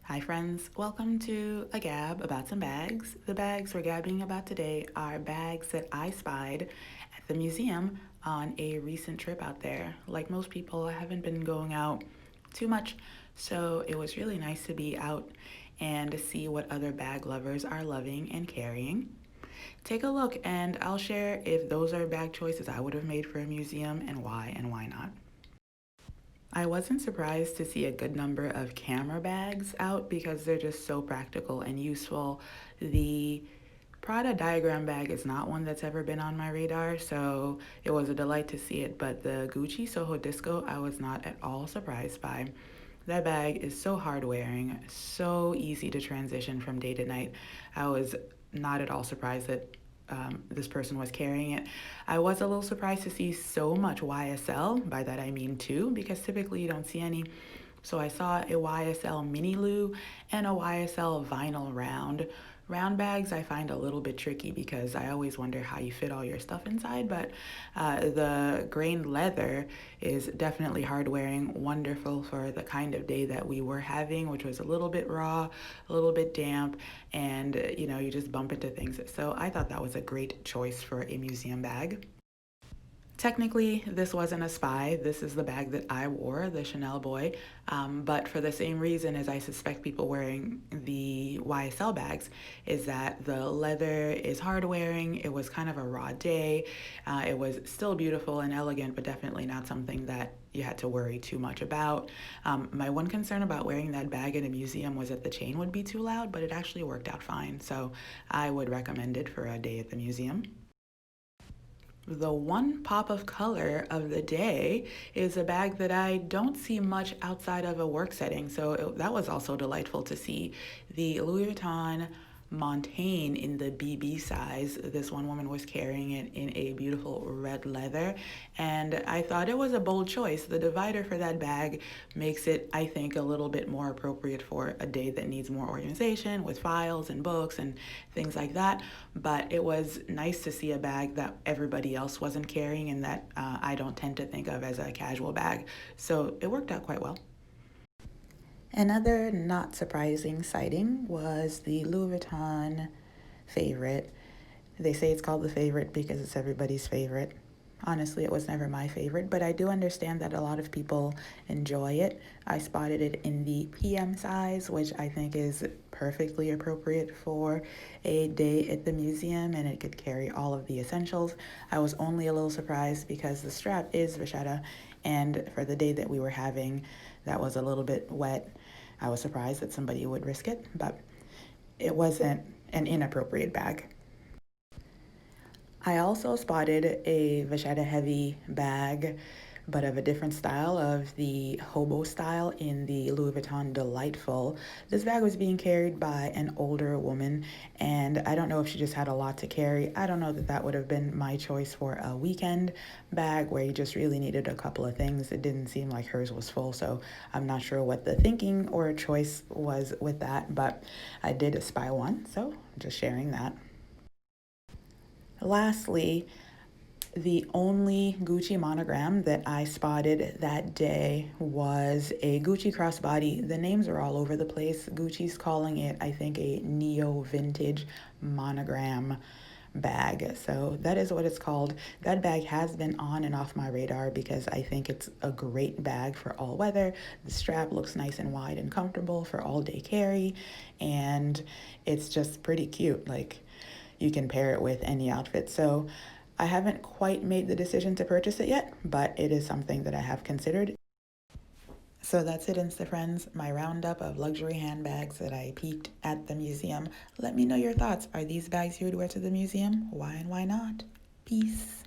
Hi friends, welcome to a gab about some bags. The bags we're gabbing about today are bags that I spied at the museum on a recent trip out there. Like most people, I haven't been going out too much, so it was really nice to be out and to see what other bag lovers are loving and carrying. Take a look and I'll share if those are bag choices I would have made for a museum and why not. I wasn't surprised to see a good number of camera bags out because they're just so practical and useful. The Prada diagram bag is not one that's ever been on my radar, so it was a delight to see it. But the Gucci Soho Disco, I was not at all surprised by. That bag is so hard wearing, so easy to transition from day to night. I was not at all surprised that this person was carrying it. I was a little surprised to see so much YSL. By that I mean two, because typically you don't see any. So I saw a YSL mini Lou and a YSL vinyl round. Round bags I find a little bit tricky because I always wonder how you fit all your stuff inside, but the grained leather is definitely hard wearing, wonderful for the kind of day that we were having, which was a little bit raw, a little bit damp, and you just bump into things. So I thought that was a great choice for a museum bag. Technically, this wasn't a spy. This is the bag that I wore, the Chanel Boy. But for the same reason as I suspect people wearing the YSL bags, is that the leather is hard wearing. It was kind of a raw day. It was still beautiful and elegant, but definitely not something that you had to worry too much about. My one concern about wearing that bag in a museum was that the chain would be too loud, but it actually worked out fine. So I would recommend it for a day at the museum. The one pop of color of the day is a bag that I don't see much outside of a work setting, so that was also delightful to see. The Louis Vuitton Montaigne in the BB size. This one woman was carrying it in a beautiful red leather, and I thought it was a bold choice. The divider for that bag makes it, I think, a little bit more appropriate for a day that needs more organization with files and books and things like that. But it was nice to see a bag that everybody else wasn't carrying and that I don't tend to think of as a casual bag. So it worked out quite well. Another not surprising sighting was the Louis Vuitton favorite. They say it's called the favorite because it's everybody's favorite. Honestly, it was never my favorite, but I do understand that a lot of people enjoy it. I spotted it in the PM size, which I think is perfectly appropriate for a day at the museum, and it could carry all of the essentials. I was only a little surprised because the strap is vachetta, and for the day that we were having, that was a little bit wet. I was surprised that somebody would risk it, but it wasn't an inappropriate bag. I also spotted a vachetta heavy bag, but of a different style, of the hobo style in the Louis Vuitton Delightful. This bag was being carried by an older woman, and I don't know if she just had a lot to carry. I don't know that that would have been my choice for a weekend bag where you just really needed a couple of things. It didn't seem like hers was full, so I'm not sure what the thinking or choice was with that, but I did spy one, so just sharing that. Lastly, the only Gucci monogram that I spotted that day was a Gucci crossbody. The names are all over the place. Gucci's calling it, I think, a neo vintage monogram bag. So that is what it's called. That bag has been on and off my radar because I think it's a great bag for all weather. The strap looks nice and wide and comfortable for all day carry, and it's just pretty cute. Like, you can pair it with any outfit. So I haven't quite made the decision to purchase it yet, but it is something that I have considered. So that's it, Insta friends, my roundup of luxury handbags that I peeked at the museum. Let me know your thoughts. Are these bags you would wear to the museum? Why and why not? Peace.